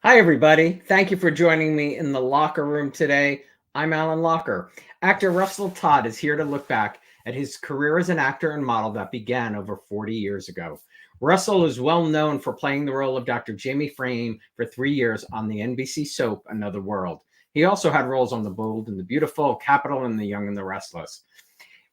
Hi, everybody. Thank you for joining me in the locker room today. I'm Alan Locher. Actor Russell Todd is here to look back at his career as an actor and model that began over 40 years ago. Russell is well known for playing the role of Dr. Jamie Frame for 3 years on the NBC soap Another World. He also had roles on The Bold and the Beautiful, Capital, and The Young and the Restless.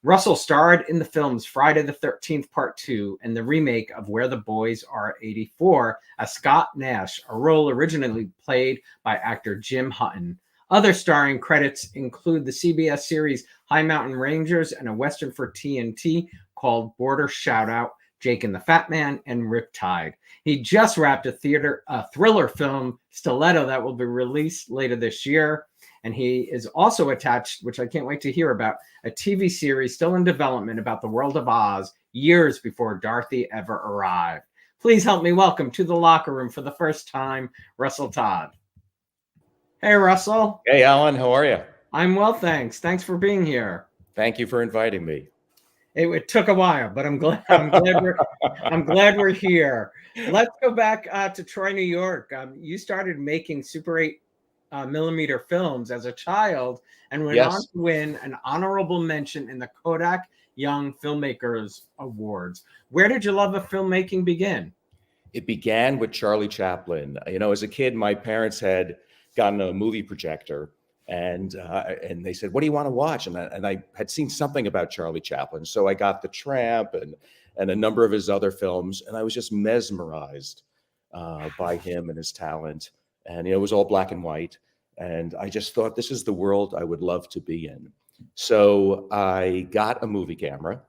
Russell starred in the films Friday the 13th Part 2 and the remake of Where the Boys Are 84 as Scott Nash, a role originally played by actor Jim Hutton. Other starring credits include the CBS series High Mountain Rangers and a western for TNT called Border Shootout, Jake and the Fat Man, and Riptide. He just wrapped a thriller film, Stiletto, that will be released later this year. And he is also attached, which I can't wait to hear about, a TV series still in development about the world of Oz years before Dorothy ever arrived. Please help me welcome to the locker room for the first time, Russell Todd. Hey, Russell. Hey, Alan, how are you? I'm well, thanks. Thanks for being here. Thank you for inviting me. It took a while, but I'm glad we're here. Let's go back to Troy, New York. You started making Super 8 millimeter films as a child and went on Yes, to win an honorable mention in the Kodak Young Filmmakers Awards. Where did your love of filmmaking begin? it began with Charlie Chaplin. As a kid, my parents had gotten a movie projector, and they said, "What do you want to watch?" And I had seen something about Charlie Chaplin, so I got The Tramp and a number of his other films, and I was just mesmerized by him and his talent. And it was all black and white, and I just thought this is the world I would love to be in. So I got a movie camera.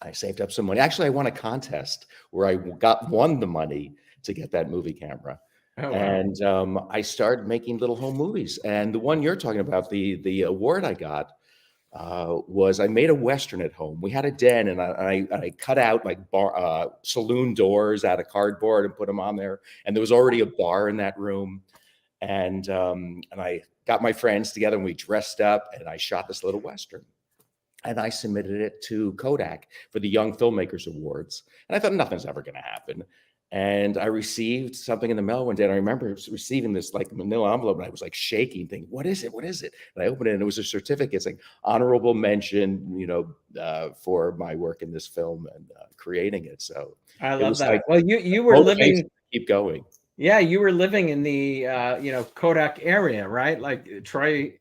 I saved up some money. Actually, I won a contest where I won the money to get that movie camera, Oh, wow. and I started making little home movies. And the one you're talking about, the award I got, was I made a Western at home. We had a den, and I cut out like saloon doors out of cardboard and put them on there. And there was already a bar in that room. And I got my friends together, and we dressed up, and I shot this little Western. And I submitted it to Kodak for the Young Filmmakers Awards. And I thought nothing's ever going to happen. And I received something in the mail one day. And I remember receiving this like manila envelope, and I was like shaking, thinking, "What is it? What is it?" And I opened it, and it was a certificate saying honorable mention, for my work in this film and creating it. So I it love was like that. Well, you were motivation living, to keep going. yeah, you were living in the Kodak area, right? Like Troy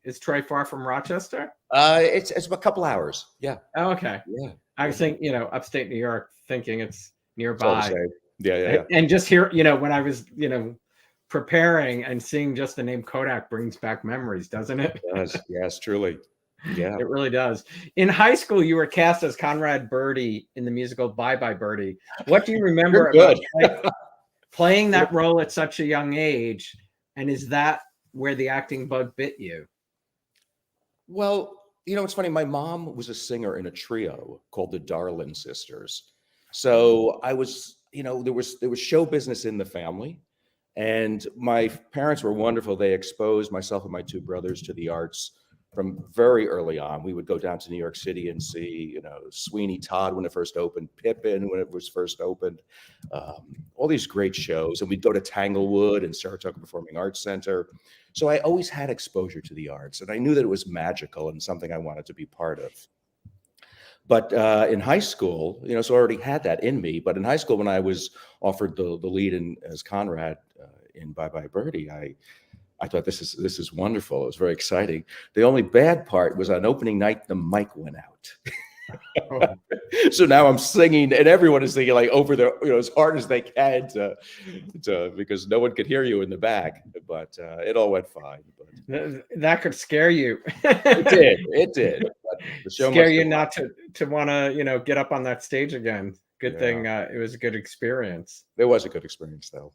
far from Rochester? It's a couple hours. Yeah, Oh, okay. yeah, I yeah. was thinking, upstate New York, thinking it's It's all the nearby. same. Yeah, yeah, yeah. And just here, when I was, preparing and seeing just the name Kodak brings back memories, doesn't it? Yes, yes, truly. Yeah. It really does. In high school, you were cast as Conrad Birdie in the musical Bye Birdie. What do you You're remember about good. playing that role at such a young age? And is that where the acting bug bit you? Well, it's funny. My mom was a singer in a trio called the Darlin Sisters. So I was, there was show business in the family, and my parents were wonderful. They exposed myself and my two brothers to the arts from very early on. We would go down to New York City and see, Sweeney Todd when it first opened, Pippin when it was first opened, all these great shows. And we'd go to Tanglewood and Saratoga Performing Arts Center. So I always had exposure to the arts, and I knew that it was magical and something I wanted to be part of. But in high school, so I already had that in me. But in high school, when I was offered the lead as Conrad in Bye Birdie, I thought this is wonderful. It was very exciting. The only bad part was on opening night, the mic went out. Oh, So now I'm singing, and everyone is singing like over the, as hard as they can because no one could hear you in the back. But it all went fine. But that could scare you. it did. But the show Scare must you go not on. to want to, get up on that stage again. Good Yeah, thing it was a good experience. it was a good experience though.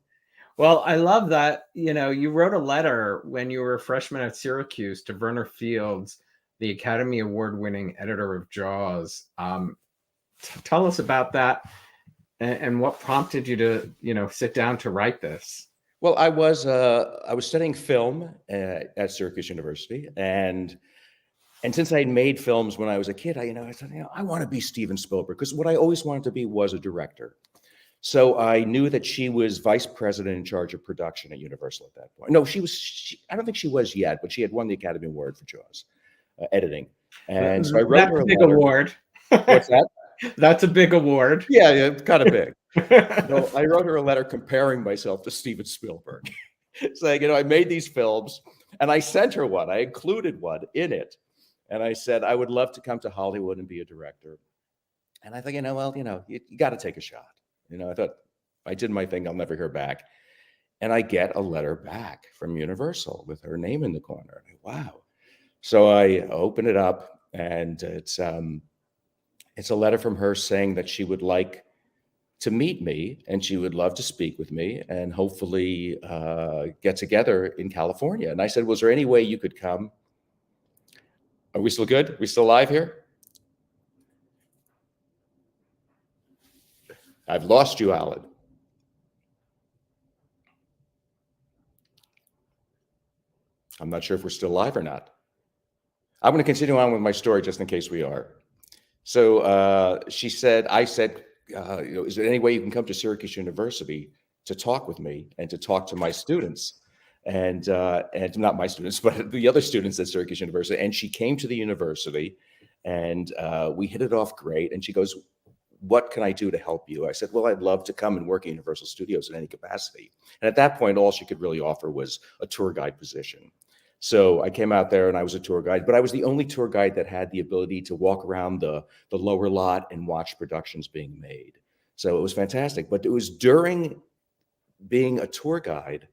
Well, I love that, you wrote a letter when you were a freshman at Syracuse to Verner Fields, the Academy Award winning editor of Jaws. Tell us about that and what prompted you to, sit down to write this. Well, I was studying film at Syracuse University, and since I had made films when I was a kid, I thought, I want to be Steven Spielberg, because what I always wanted to be was a director. So I knew that she was vice president in charge of production at Universal at that point. No, I don't think she was yet, but she had won the Academy Award for Jaws editing. And so I wrote That's her a a big letter. award. What's that? That's a big award. Yeah, it's kind of big. So I wrote her a letter comparing myself to Steven Spielberg, saying, I made these films, and I sent her one. I included one in it. And I said, I would love to come to Hollywood and be a director. And I thought, you got to take a shot. I thought, I did my thing, I'll never hear back. And I get a letter back from Universal with her name in the corner. Wow. So I open it up, and it's a letter from her saying that she would like to meet me and she would love to speak with me and hopefully get together in California. And I said, was there any way you could come? Are we still good? Are we still live here? I've lost you, Alan. I'm not sure if we're still live or not. I'm going to continue on with my story just in case we are. So I said, is there any way you can come to Syracuse University to talk with me and to talk to my students? And not my students, but the other students at Syracuse University. And she came to the university, and we hit it off great. And she goes, what can I do to help you? I said, well, I'd love to come and work at Universal Studios in any capacity. And at that point, all she could really offer was a tour guide position. So I came out there and I was a tour guide, but I was the only tour guide that had the ability to walk around the lower lot and watch productions being made. So it was fantastic. But it was during being a tour guide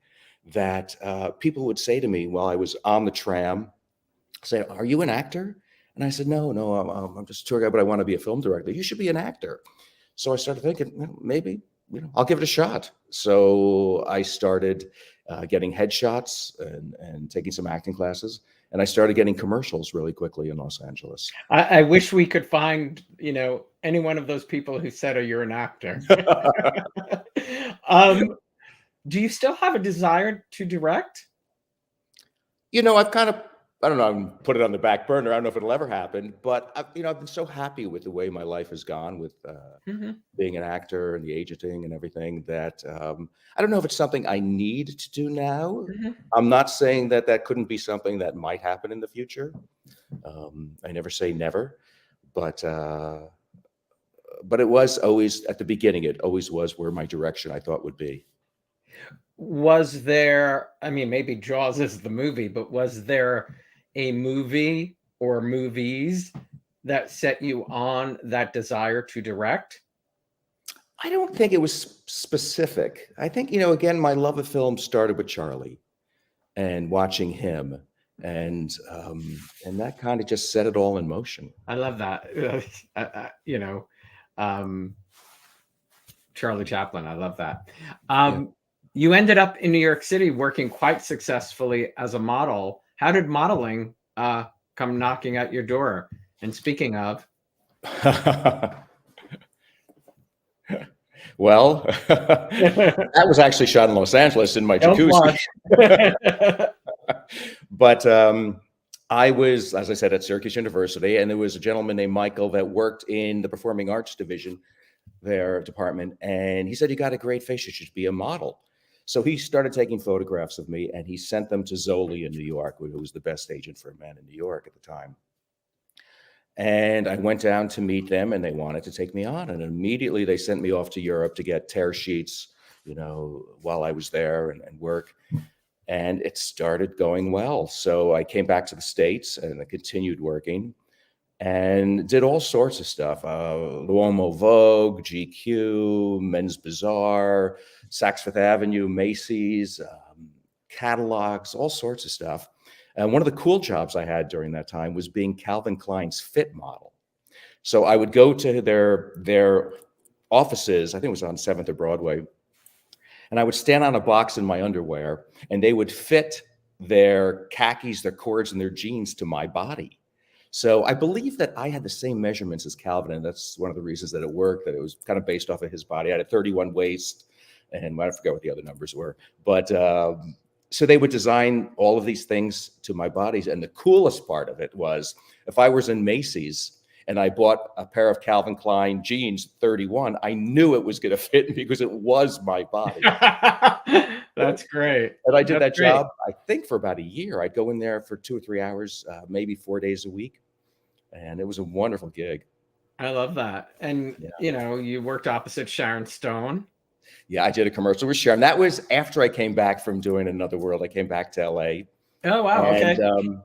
that people would say to me while I was on the tram, say, are you an actor? And I said, no, I'm just a tour guide, but I want to be a film director. You should be an actor. So I started thinking, maybe, I'll give it a shot. So I started getting headshots and taking some acting classes. And I started getting commercials really quickly in Los Angeles. I wish we could find, any one of those people who said, oh, you're an actor. Do you still have a desire to direct? I've kind of, I don't know, put it on the back burner. I don't know if it'll ever happen, but I've been so happy with the way my life has gone with being an actor and the agenting and everything that I don't know if it's something I need to do now. I'm not saying that couldn't be something that might happen in the future. I never say never, but it was always at the beginning. It always was where my direction I thought would be. Was there, maybe Jaws is the movie, but was there a movie or movies that set you on that desire to direct? I don't think it was specific. I think, again, my love of film started with Charlie and watching him. And that kind of just set it all in motion. I love that. Charlie Chaplin. I love that. You ended up in New York City working quite successfully as a model. How did modeling come knocking at your door? And speaking of, well, that was actually shot in Los Angeles in my jacuzzi. But I was, as I said, at Syracuse University, and there was a gentleman named Michael that worked in the performing arts division, their department, and he said, you got a great face, you should be a model. So he started taking photographs of me, and he sent them to Zoli in New York, who was the best agent for men in New York at the time. And I went down to meet them, and they wanted to take me on. And immediately they sent me off to Europe to get tear sheets, while I was there and work. And it started going well. So I came back to the States and I continued working and did all sorts of stuff. L'Uomo Vogue, GQ, Men's Bazaar, Saks Fifth Avenue, Macy's, catalogs, all sorts of stuff. And one of the cool jobs I had during that time was being Calvin Klein's fit model. So I would go to their offices, I think it was on 7th or Broadway, and I would stand on a box in my underwear, and they would fit their khakis, their cords, and their jeans to my body. So I believe that I had the same measurements as Calvin, and that's one of the reasons that it worked, that it was kind of based off of his body. I had a 31 waist, and I forget what the other numbers were. But so they would design all of these things to my bodies. And the coolest part of it was, if I was in Macy's and I bought a pair of Calvin Klein jeans, 31. I knew it was going to fit me because it was my body. That's great. And I did That's that great. job, I think, for about a year. I'd go in there for 2 or 3 hours, maybe 4 days a week. And it was a wonderful gig. I love that. And, you worked opposite Sharon Stone. Yeah, I did a commercial with Sharon. That was after I came back from doing Another World. I came back to LA. Oh, wow. And, Okay.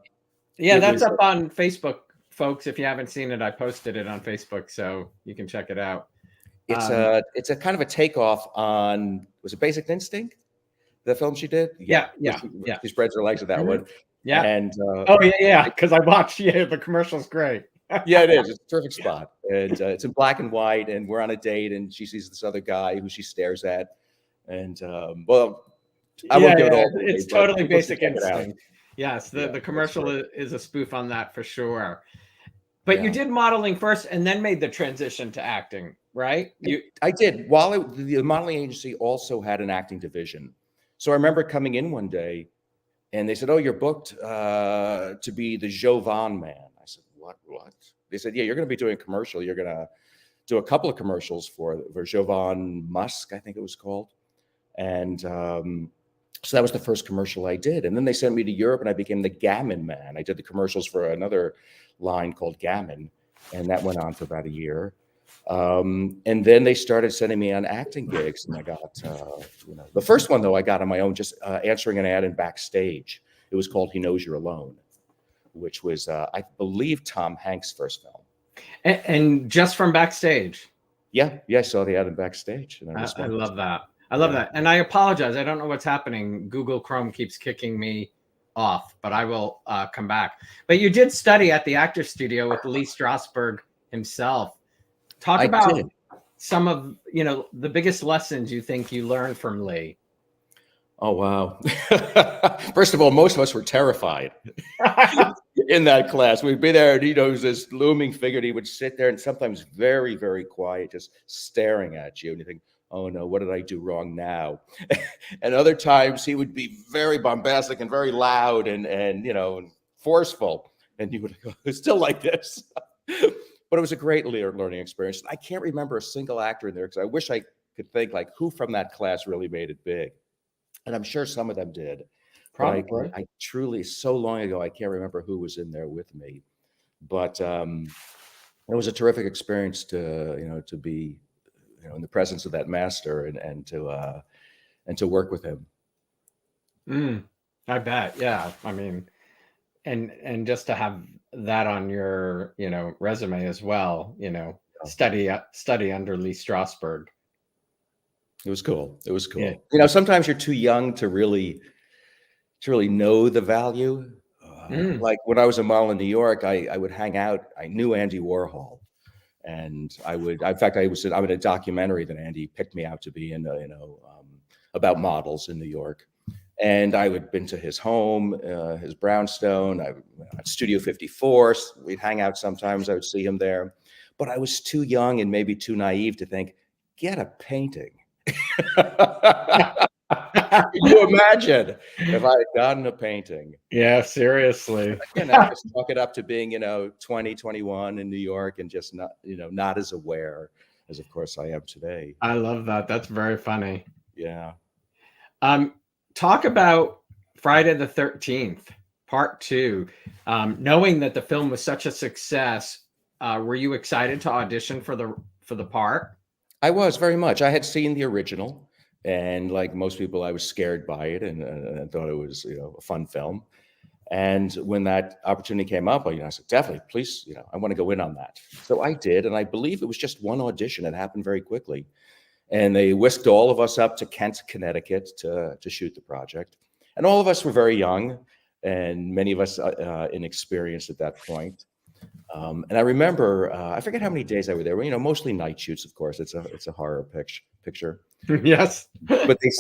Yeah, that's up on Facebook, folks. If you haven't seen it, I posted it on Facebook, so you can check it out. It's a kind of a takeoff on, was it Basic Instinct? The film she did? Yeah. She spreads her legs with that one. Yeah. And because I watched. Yeah, the commercial's great. Yeah, it is. It's a terrific spot. And it's in black and white, and we're on a date, and she sees this other guy who she stares at. And I won't give it all. It's totally Basic Instinct. Yes, the commercial is a spoof on that for sure. But you did modeling first and then made the transition to acting, right? I did. The modeling agency also had an acting division. So I remember coming in one day and they said, "Oh, you're booked to be the Jovan man." I said, What? They said, "Yeah, you're going to be doing a commercial. You're going to do a couple of commercials for Jovan Musk, I think it was called." And so that was the first commercial I did. And then they sent me to Europe and I became the Gammon man. I did the commercials for another line called Gammon. And that went on for about a year. And then they started sending me on acting gigs. And I got, the first one, though, I got on my own, just answering an ad in Backstage. It was called He Knows You're Alone, which was, I believe, Tom Hanks' first film. And just from Backstage? Yeah, I saw the ad in Backstage. And I love that. I love that. And I apologize. I don't know what's happening. Google Chrome keeps kicking me off, but I will come back. But you did study at the Actors Studio with Lee Strasberg himself. Talk about some of, the biggest lessons you think you learned from Lee. Oh, wow. First of all, most of us were terrified in that class. We'd be there and he was this looming figure. And he would sit there and sometimes very, very quiet, just staring at you. And you think, oh no, what did I do wrong now? And other times he would be very bombastic and very loud and forceful. And you would go, it's still like this. But it was a great learning experience. I can't remember a single actor in there because I wish I could think like who from that class really made it big. And I'm sure some of them did. Probably. I truly, so long ago, I can't remember who was in there with me. But it was a terrific experience to be in the presence of that master and to work with him. I bet. Yeah. I mean, and just to have that on your, resume as well, study under Lee Strasberg. It was cool. Yeah. Sometimes you're too young to really know the value. Like when I was a model in New York, I would hang out. I knew Andy Warhol. And I'm in a documentary that Andy picked me out to be in, about models in New York. And I would been to his home, his brownstone, at Studio 54. We'd hang out sometimes. I would see him there. But I was too young and maybe too naive to think, get a painting. Can you imagine if I had gotten a painting? Yeah, seriously. Just chalk it up to being, 20, 21 in New York and just not as aware as, of course, I am today. I love that. That's very funny. Yeah. Talk about Friday the 13th, Part 2. Knowing that the film was such a success, were you excited to audition for the part? I was very much. I had seen the original. And like most people, I was scared by it and thought it was, a fun film. And when that opportunity came up, I said, definitely, please, I want to go in on that. So I did. And I believe it was just one audition. It happened very quickly. And they whisked all of us up to Kent, Connecticut to shoot the project. And all of us were very young and many of us inexperienced at that point. And I remember, I forget how many days I were there. Mostly night shoots, of course. It's a horror picture. Yes. But they,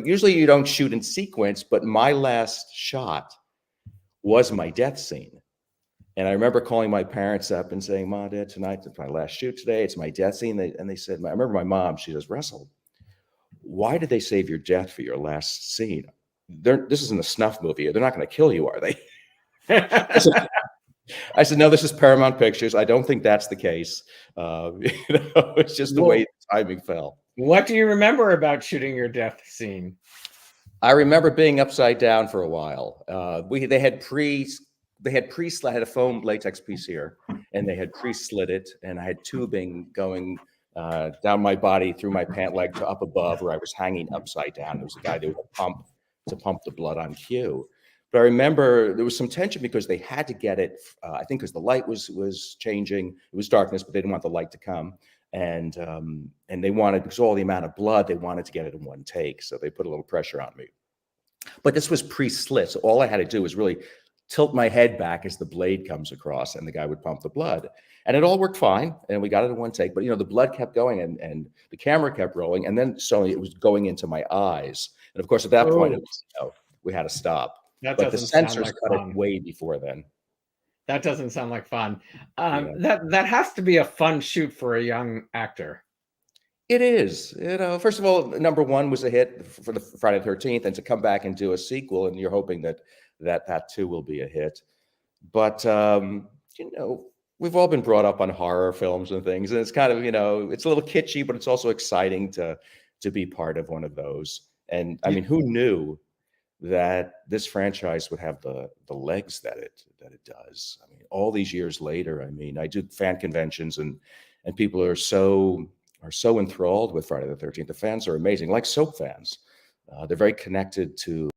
usually you don't shoot in sequence, but my last shot was my death scene. And I remember calling my parents up and saying, Mom, Dad, tonight, it's my last shoot today. It's my death scene. And they said, I remember my mom, she says, Russell, why did they save your death for your last scene? This isn't a snuff movie. They're not going to kill you, are they? I said, no, this is Paramount Pictures. I don't think that's the case. It's just the way the timing fell. What do you remember about shooting your death scene? I remember being upside down for a while. They had I had a foam latex piece here, and they had pre-slit it, and I had tubing going down my body through my pant leg to up above, where I was hanging upside down. There was a guy that would pump the blood on cue. But I remember there was some tension because they had to get it. I think because the light was changing. It was darkness, but they didn't want the light to come. And they wanted, because all the amount of blood, they wanted to get it in one take. So they put a little pressure on me. But this was pre-slit. So all I had to do was really tilt my head back as the blade comes across, and the guy would pump the blood. And it all worked fine. And we got it in one take. But, the blood kept going, and the camera kept rolling. And then so it was going into my eyes. And of course, at that point, it was, we had to stop. But the censors cut it way before then. That doesn't sound like fun. That has to be a fun shoot for a young actor. It is. First of all, number one was a hit for the Friday the 13th, and to come back and do a sequel, and you're hoping that too will be a hit. But we've all been brought up on horror films and things, and it's kind of it's a little kitschy, but it's also exciting to be part of one of those. And I mean, who knew that this franchise would have the legs that it does? I mean, all these years later, I mean, I do fan conventions, and people are so enthralled with Friday the 13th. The fans are amazing, like soap fans. They're very connected to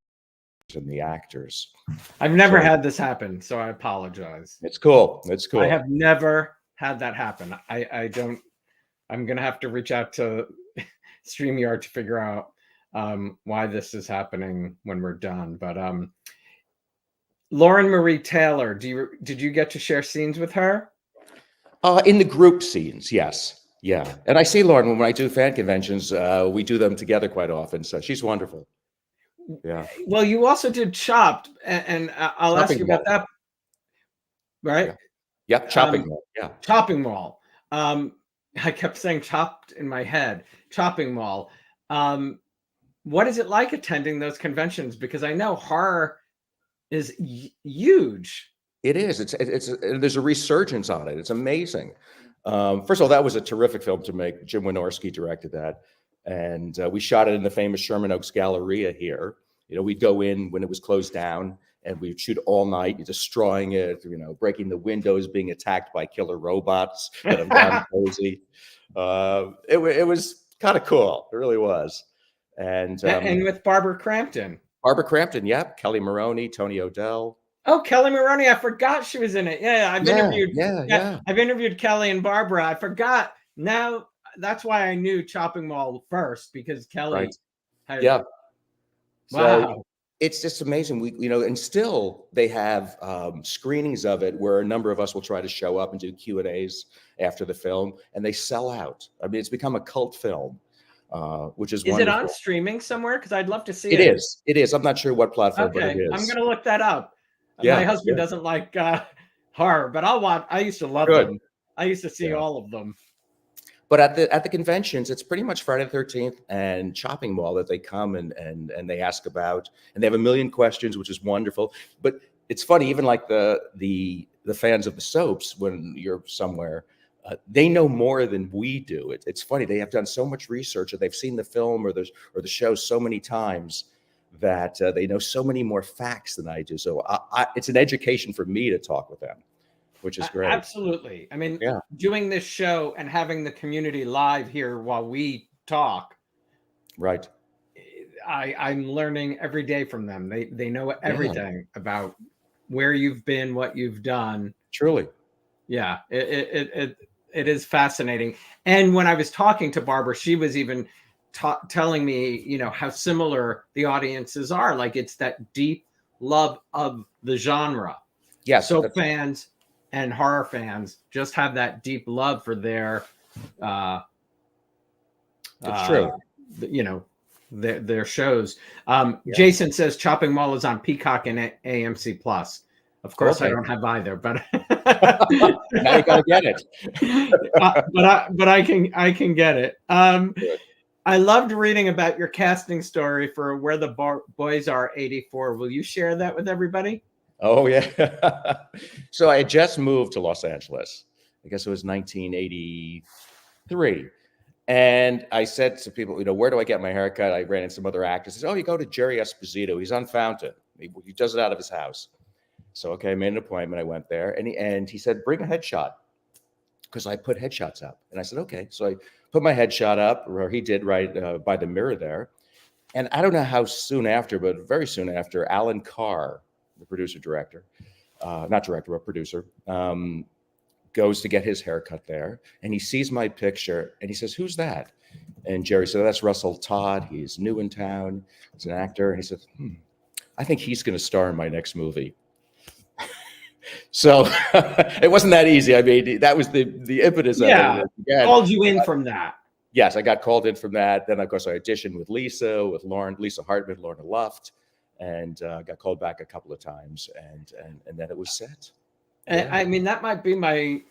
the actors. I've never had this happen, so I apologize. It's cool. I have never had that happen. I'm gonna have to reach out to StreamYard to figure out why this is happening when we're done. But Lauren Marie Taylor, did you get to share scenes with her? In the group scenes, yes. Yeah. And I see Lauren when I do fan conventions. We do them together quite often. So she's wonderful. Yeah. Well, you also did Chopped, and I'll ask you about that. Right? Yeah. Chopping Mall. Yeah. Chopping Mall. I kept saying Chopped in my head. Chopping Mall. What is it like attending those conventions? Because I know horror is huge. It is. It's there's a resurgence on it. It's amazing. First of all, that was a terrific film to make. Jim Wynorski directed that, and we shot it in the famous Sherman Oaks Galleria here. We'd go in when it was closed down, and we'd shoot all night, destroying it. Breaking the windows, being attacked by killer robots that have gone crazy. It was kind of cool. It really was. And with Barbara Crampton. Yeah. Kelly Maroney, Tony O'Dell. Oh, Kelly Maroney! I forgot she was in it. Yeah, I've interviewed Kelly and Barbara. I forgot. Now that's why I knew Chopping Mall first, because Kelly. Right. Yeah. Wow. So it's just amazing. And still they have screenings of it where a number of us will try to show up and do Q&As after the film, and they sell out. I mean, it's become a cult film. Which is wonderful. It on streaming somewhere? Because I'd love to see it. It is. I'm not sure what platform, but it is. I'm going to look that up. My husband doesn't like horror, but I'll watch. I used to love them. I used to see all of them. But at the conventions, it's pretty much Friday the 13th and Chopping Mall that they come and they ask about, and they have a million questions, which is wonderful. But it's funny, even like the fans of the soaps, when you're somewhere, they know more than we do. It's funny. They have done so much research, or they've seen the film or the show so many times that they know so many more facts than I do. So it's an education for me to talk with them, which is great. Absolutely. I mean, doing this show and having the community live here while we talk. Right. I'm learning every day from them. They know everything about where you've been, what you've done. Truly. Yeah. It is fascinating. And when I was talking to Barbara, she was even telling me, how similar the audiences are. Like, it's that deep love of the genre. Yes. So fans and horror fans just have that deep love for their, it's true. Their shows. Jason says Chopping Mall is on Peacock and AMC Plus. Of course, I don't have either, but now you gotta get it. but I can get it. I loved reading about your casting story for Where the Boys Are 84. Will you share that with everybody? Oh, yeah. So I had just moved to Los Angeles. I guess it was 1983. And I said to people, where do I get my haircut? I ran into some other actors. I said, oh, you go to Jerry Esposito. He's on Fountain. He does it out of his house. So, okay, I made an appointment. I went there. And he said, bring a headshot. Because I put headshots up. And I said, okay. So I put my headshot up, or he did, right by the mirror there. And I don't know how soon after, but very soon after, Alan Carr, the producer-director, not director, but producer, goes to get his haircut there. And he sees my picture and he says, who's that? And Jerry said, that's Russell Todd. He's new in town. He's an actor. And he said, I think he's going to star in my next movie. So it wasn't that easy. I mean, that was the impetus of it. Yeah, called you in from that. Yes, I got called in from that. Then, of course, I auditioned with Lisa Hartman, Lorna Luft, and got called back a couple of times, and then it was set. Yeah. I mean, that might be my,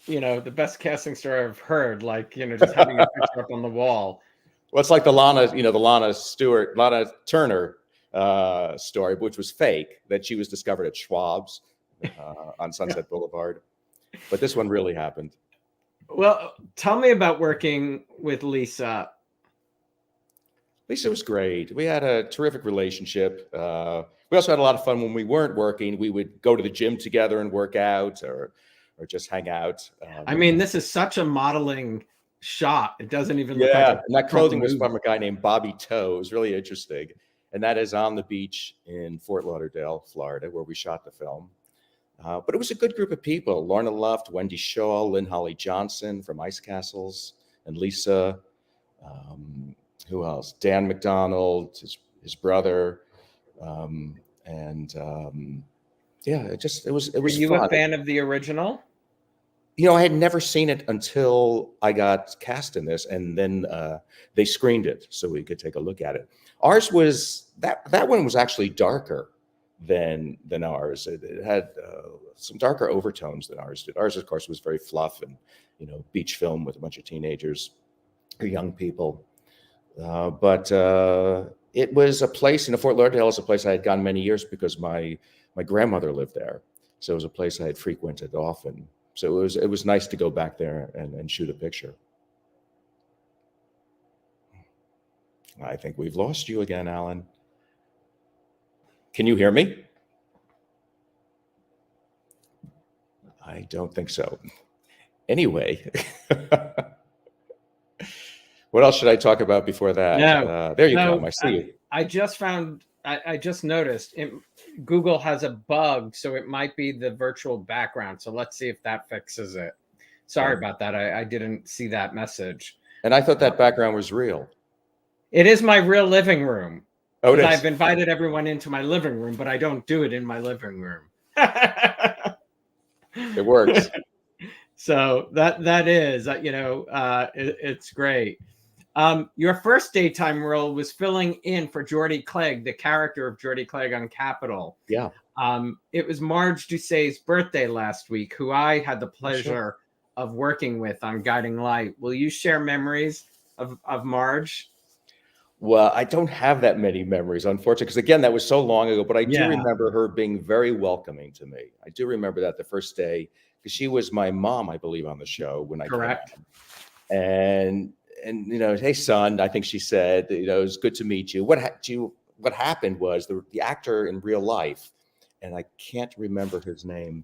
the best casting story I've heard. Like, just having a picture up on the wall. Well, it's like the Lana Turner story, which was fake, that she was discovered at Schwab's on Sunset Boulevard. But this one really happened. Well, tell me about working with Lisa. Lisa was great. We had a terrific relationship. We also had a lot of fun when we weren't working. We would go to the gym together and work out, or just hang out. I mean, this is such a modeling shot. It doesn't even look like and that clothing was from a guy named Bobby Toe. It was really interesting. And that is on the beach in Fort Lauderdale, Florida, where we shot the film. But it was a good group of people. Lorna Luft, Wendy Shaw, Lynn Holly Johnson from Ice Castles, and Lisa. Who else? Dan McDonald, his brother. It was Were you fun. a fan of the original? I had never seen it until I got cast in this, and then they screened it so we could take a look at it. Ours was that one was actually darker than ours. It had some darker overtones than ours did. Ours, of course, was very fluff and beach film with a bunch of teenagers or young people. But it was a place. Fort Lauderdale is a place I had gone many years because my grandmother lived there, so it was a place I had frequented often. So it was nice to go back there and shoot a picture. I think we've lost you again, Alan. Can you hear me? I don't think so. Anyway, what else should I talk about before that? No, there you go. I see you. I just found. I just noticed Google has a bug, so it might be the virtual background. So let's see if that fixes it. Sorry about that. I didn't see that message. And I thought that background was real. It is my real living room. Oh, it is. I've invited everyone into my living room, but I don't do it in my living room. It works. So that is, it's great. Your first daytime role was filling in for Geordie Clegg, the character of Geordie Clegg on Capitol. Yeah. It was Marge Doucet's birthday last week, who I had the pleasure of working with on Guiding Light. Will you share memories of Marge? Well, I don't have that many memories, unfortunately, because again, that was so long ago, but I do remember her being very welcoming to me. I do remember that the first day, because she was my mom, I believe, on the show when I came on. And hey, son, I think she said, it was good to meet you. What happened was the actor in real life, and I can't remember his name,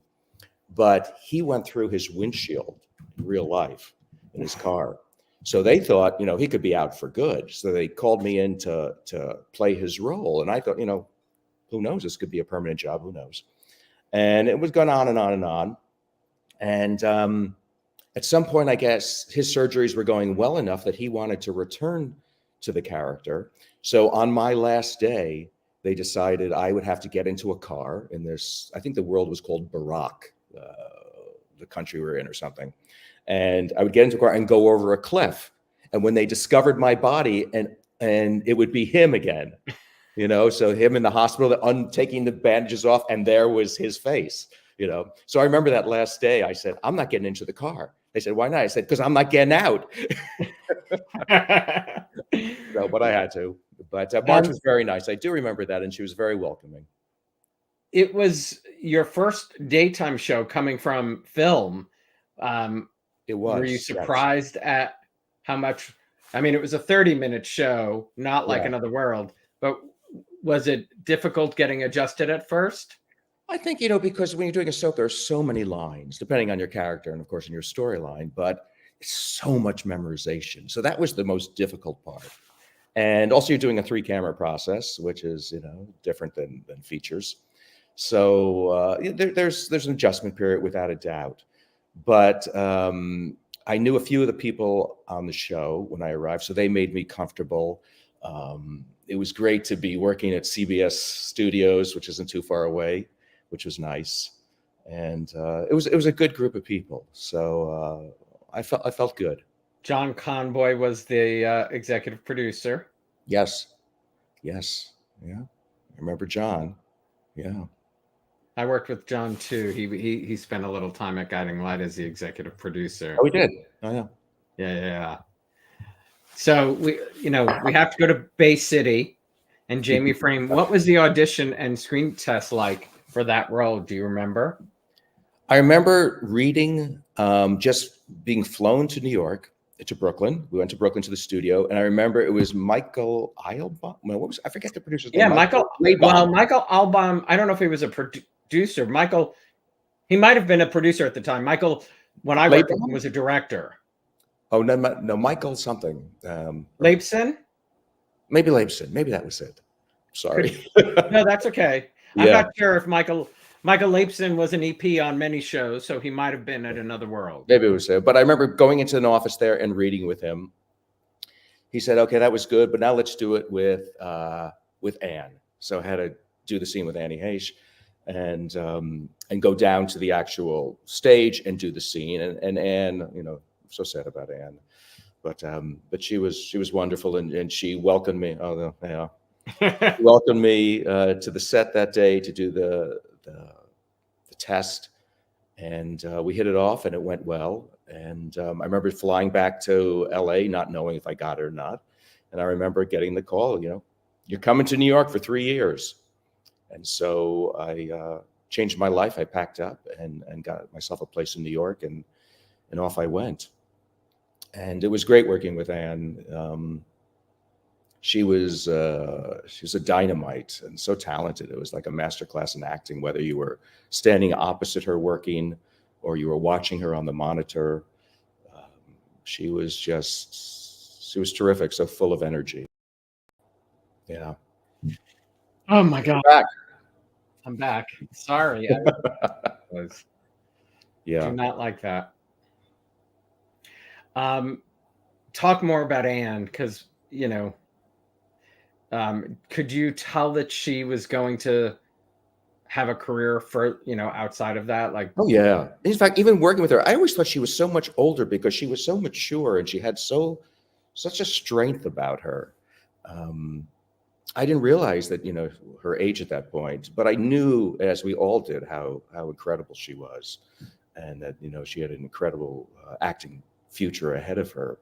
but he went through his windshield in real life in his car. So they thought, he could be out for good. So they called me in to play his role. And I thought, who knows? This could be a permanent job. Who knows? And it was going on and on and on. And at some point, I guess his surgeries were going well enough that he wanted to return to the character. So on my last day, they decided I would have to get into a car in this, I think the world was called Barack, the country we're in or something. And I would get into a car and go over a cliff. And when they discovered my body, and it would be him again, so him in the hospital, taking the bandages off, and there was his face, So I remember that last day, I said, I'm not getting into the car. They said, why not? I said, because I'm not getting out. But I had to. But Marge was very nice. I do remember that, and she was very welcoming. it was your first daytime show coming from film. It Were you was, yes. surprised at how much? I mean, it was a 30-minute show, not like Yeah. Another World, but was it difficult getting adjusted at first? I think, because when you're doing a soap, there are so many lines, depending on your character and, of course, in your storyline, but it's so much memorization. So that was the most difficult part. And also, you're doing a 3-camera process, which is, different than features. So there's an adjustment period without a doubt. But I knew a few of the people on the show when I arrived, so they made me comfortable. It was great to be working at CBS Studios, which isn't too far away, which was nice. And it was a good group of people. So I felt good. John Conboy was the executive producer. Yes. Yeah. I remember John. Yeah. I worked with John too. He spent a little time at Guiding Light as the executive producer. Oh, we did. Oh, yeah. Yeah. So we have to go to Bay City and Jamie Frame. What was the audition and screen test like for that role? Do you remember? I remember reading, just being flown to New York, to Brooklyn. We went to Brooklyn to the studio, and I remember it was Michael Eilbaum. I forget the producer's name. Yeah, Michael. Well, Michael Eilbaum. I don't know if he was a producer. Michael, he might have been a producer at the time. Michael, when I worked with him, was a director. Oh no, Michael something. Leibson? Maybe Leibson. Maybe that was it. Sorry. No, that's okay. Yeah. I'm not sure if Michael Leibson was an EP on many shows, so he might have been at Another World. Maybe it was it. But I remember going into an office there and reading with him. He said, "Okay, that was good, but now let's do it with Anne." So I had to do the scene with Annie Heche and go down to the actual stage and do the scene. And Anne, I'm so sad about Anne, but she was wonderful and she welcomed me. Oh yeah, welcomed me to the set that day to do the test, and we hit it off and it went well. And I remember flying back to LA, not knowing if I got it or not. And I remember getting the call, you're coming to New York for 3 years. And so I changed my life. I packed up and got myself a place in New York, and off I went. And it was great working with Anne. She was a dynamite and so talented. It was like a masterclass in acting, whether you were standing opposite her working or you were watching her on the monitor. She was terrific, so full of energy. Yeah. Oh my God. I'm back. Sorry. Yeah. Do not like that. Talk more about Anne, because, could you tell that she was going to have a career for, outside of that? Like, oh yeah. In fact, even working with her, I always thought she was so much older because she was so mature and she had such a strength about her. I didn't realize that, her age at that point, but I knew, as we all did, how incredible she was, and that, she had an incredible acting future ahead of her.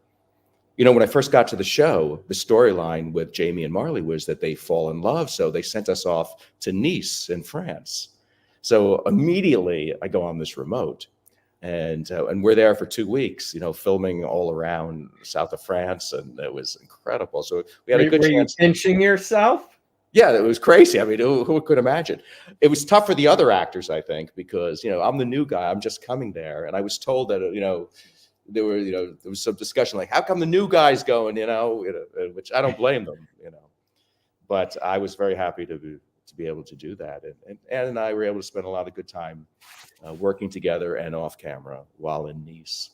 When I first got to the show, the storyline with Jamie and Marley was that they fall in love. So they sent us off to Nice in France. So immediately I go on this remote and we're there for 2 weeks, filming all around south of France. And it was incredible. So we had a good chance. Were you pinching yourself? Yeah, it was crazy. I mean, who could imagine? It was tough for the other actors, I think, because, I'm the new guy. I'm just coming there. And I was told that, there was some discussion like, how come the new guy's going, which I don't blame them, but I was very happy to be able to do that. And Anne and I were able to spend a lot of good time working together and off camera while in Nice.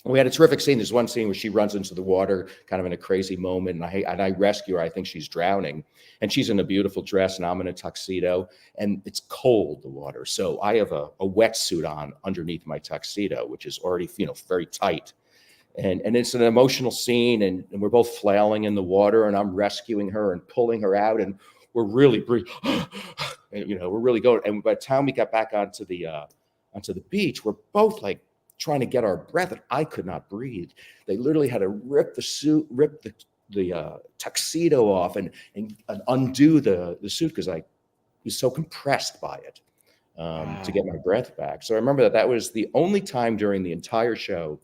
We had a terrific scene. There's one scene where she runs into the water kind of in a crazy moment, and I rescue her. I think she's drowning, and she's in a beautiful dress, and I'm in a tuxedo, and it's cold, the water. So I have a wetsuit on underneath my tuxedo, which is already, very tight. And it's an emotional scene, and we're both flailing in the water, and I'm rescuing her and pulling her out, and we're really breathing, we're really going. And by the time we got back onto the beach, we're both like trying to get our breath, and I could not breathe. They literally had to rip the tuxedo off and undo the suit because I was so compressed by it to get my breath back. So I remember that was the only time during the entire show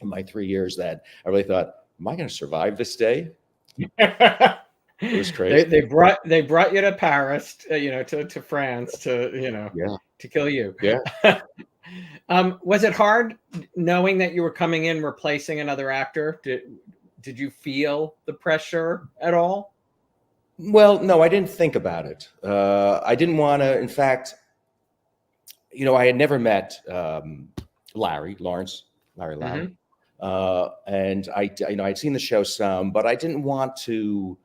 in my 3 years that I really thought, am I going to survive this day? It was crazy. They brought you to Paris, to France, to kill you. Yeah. Was it hard knowing that you were coming in replacing another actor? Did you feel the pressure at all? Well, no, I didn't think about it. I didn't want to. In fact, I had never met Larry Lale. Mhm. And I'd seen the show some, but I didn't want to,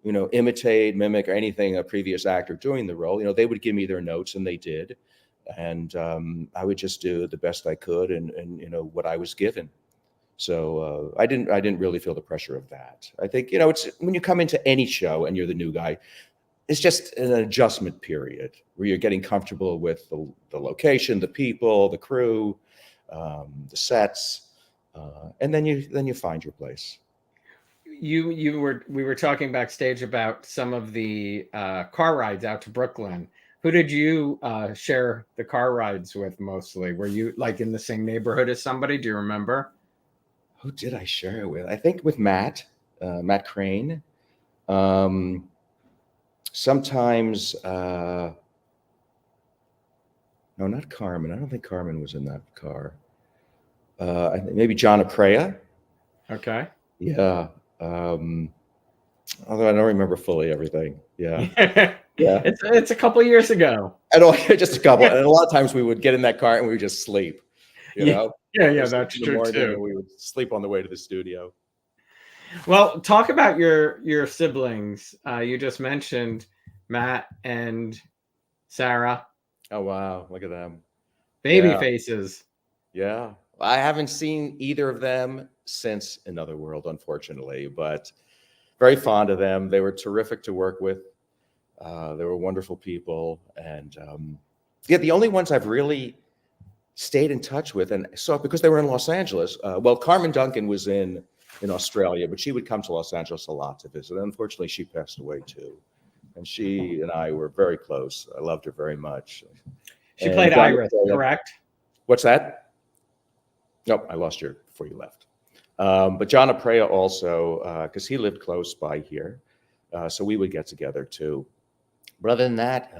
imitate, mimic, or anything a previous actor doing the role. They would give me their notes, and they did, and I would just do the best I could, and what I was given. So I didn't really feel the pressure of that. I think it's when you come into any show and you're the new guy, it's just an adjustment period where you're getting comfortable with the location, the people, the crew, the sets, and then you find your place. We were talking backstage about some of the car rides out to Brooklyn. Who did you share the car rides with mostly? Were you like in the same neighborhood as somebody? Do you remember? Who did I share it with? I think with Matt Crane. Sometimes, no, not Carmen. I don't think Carmen was in that car. I think maybe John Aprea. Okay. Yeah. Although I don't remember fully everything. Yeah. Yeah. It's a couple years ago. I don't, just a couple. And a lot of times we would get in that car and we would just sleep. Yeah, that's true too. And we would sleep on the way to the studio. Well, talk about your siblings. You just mentioned Matt and Sarah. Oh wow, look at them. Baby faces. Yeah. I haven't seen either of them since Another World, unfortunately, but very fond of them. They were terrific to work with. They were wonderful people. And the only ones I've really stayed in touch with and saw, because they were in Los Angeles. Well, Carmen Duncan was in Australia, but she would come to Los Angeles a lot to visit. Unfortunately, she passed away too. And she and I were very close. I loved her very much. She played Iris, correct? What's that? Nope, I lost you before you left. But John Aprea also, because he lived close by here. So we would get together too. But other than that,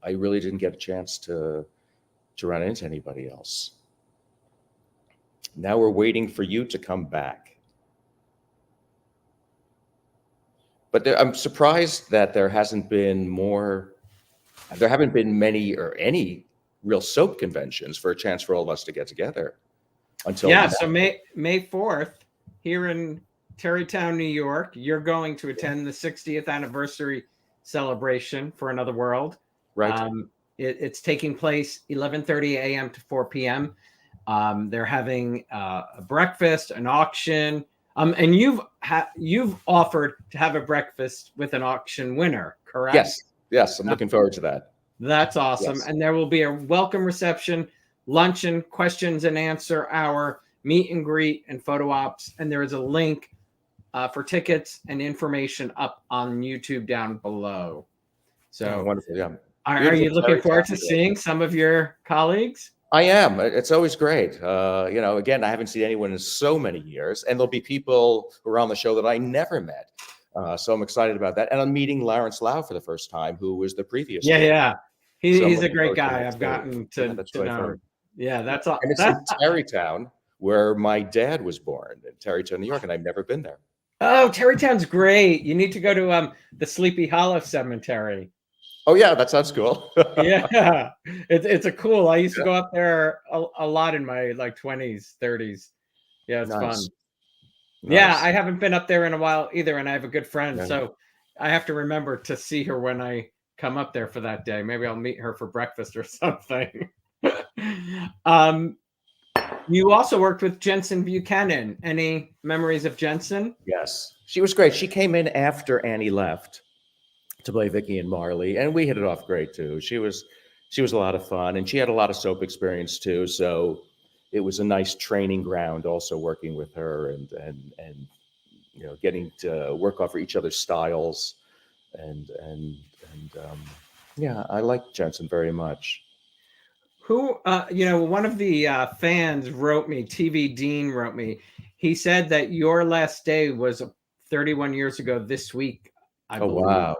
I really didn't get a chance to run into anybody else. Now we're waiting for you to come back. But I'm surprised that there haven't been many or any real soap conventions for a chance for all of us to get together until now. So May 4th here in Terrytown, New York, you're going to attend the 60th anniversary celebration for Another World. Right. It's taking place 11:30 a.m. to 4 p.m. They're having a breakfast, an auction, and you've offered to have a breakfast with an auction winner, correct? Yes, I'm looking forward to that. That's awesome. Yes. And there will be a welcome reception, luncheon, questions and answer hour, meet and greet, and photo ops. And there is a link for tickets and information up on YouTube down below. So wonderful, yeah. Are you looking forward to seeing some of your colleagues? I am. It's always great. Again, I haven't seen anyone in so many years, and there'll be people who are on the show that I never met. So I'm excited about that. And I'm meeting Lawrence Lau for the first time, who was the previous. Yeah. He's a great guy. I've gotten to know. Yeah, that's all. And it's in Terrytown, where my dad was born, in Terrytown, New York, and I've never been there. Oh, Terrytown's great. You need to go to the Sleepy Hollow Cemetery. Oh yeah, that sounds cool. Yeah, it's a cool. I used to go up there a lot in my 20s, 30s. Yeah, it's fun. Nice. Yeah, I haven't been up there in a while either, and I have a good friend, so I have to remember to see her when I come up there for that day. Maybe I'll meet her for breakfast or something. You also worked with Jensen Buchanan. Any memories of Jensen? Yes, she was great. She came in after Annie left to play Vicky and Marley, and we hit it off great too. She was a lot of fun, and she had a lot of soap experience too. So it was a nice training ground, also working with her and getting to work off each other's styles, and Yeah, I like Jensen very much. Who, one of the fans wrote me, TV Dean wrote me. He said that your last day was 31 years ago this week, I Oh, believe. wow.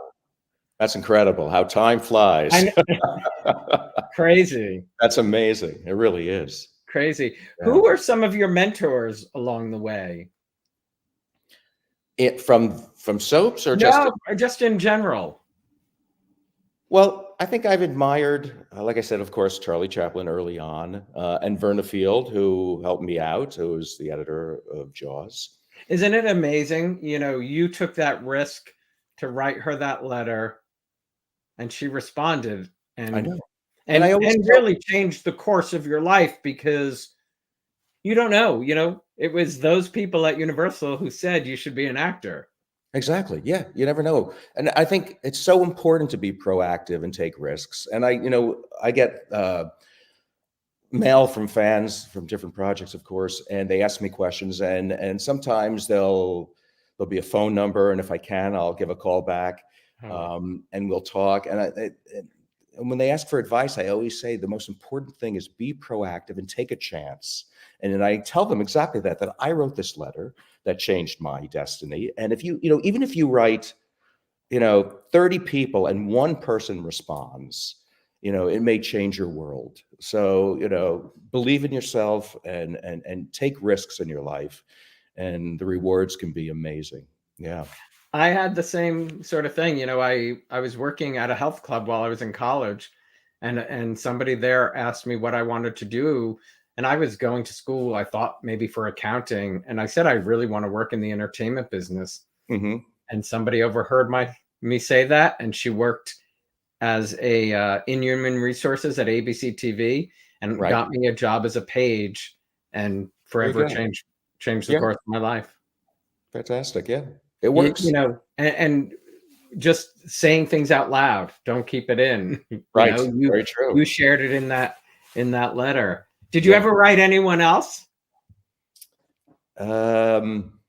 That's incredible how time I flies. know, crazy, That's amazing. It really is. crazy. Yeah. Who were some of your mentors along the way? From soaps or just No, just in general. well, I think I've admired, like I said, of course, Charlie Chaplin early on, and Verna Field, who helped me out, who was the editor of Jaws. Isn't it amazing? You took that risk to write her that letter, and she responded, I and know. And and I always and tell really changed the course of your life, because you don't know, it was those people at Universal who said you should be an actor. exactly. Yeah, you never know. And I think it's so important to be proactive and take risks. And I get mail from fans from different projects, of course, and they ask me questions, and sometimes there'll be a phone number, and if I can, I'll give a call back, Oh, and we'll talk. And when they ask for advice, I always say the most important thing is be proactive and take a chance. And then I tell them exactly that I wrote this letter that changed my destiny. And if even if you write 30 people and one person responds, it may change your world. So, believe in yourself and take risks in your life, and the rewards can be amazing. Yeah. I had the same sort of thing. I was working at a health club while I was in college, and somebody there asked me what I wanted to do, and I was going to school, I thought maybe for accounting, and I said I really want to work in the entertainment business. Hmm. And somebody overheard me say that, and she worked as a in human resources at ABC TV, and Right. got me a job as a page, and There you forever go. changed the Yeah. course of my life. Fantastic. Yeah. It You, works. you know, and just saying things out loud, don't keep it in. Right. You Very true. you shared it in that letter. Did you Yeah. ever write anyone else? Um,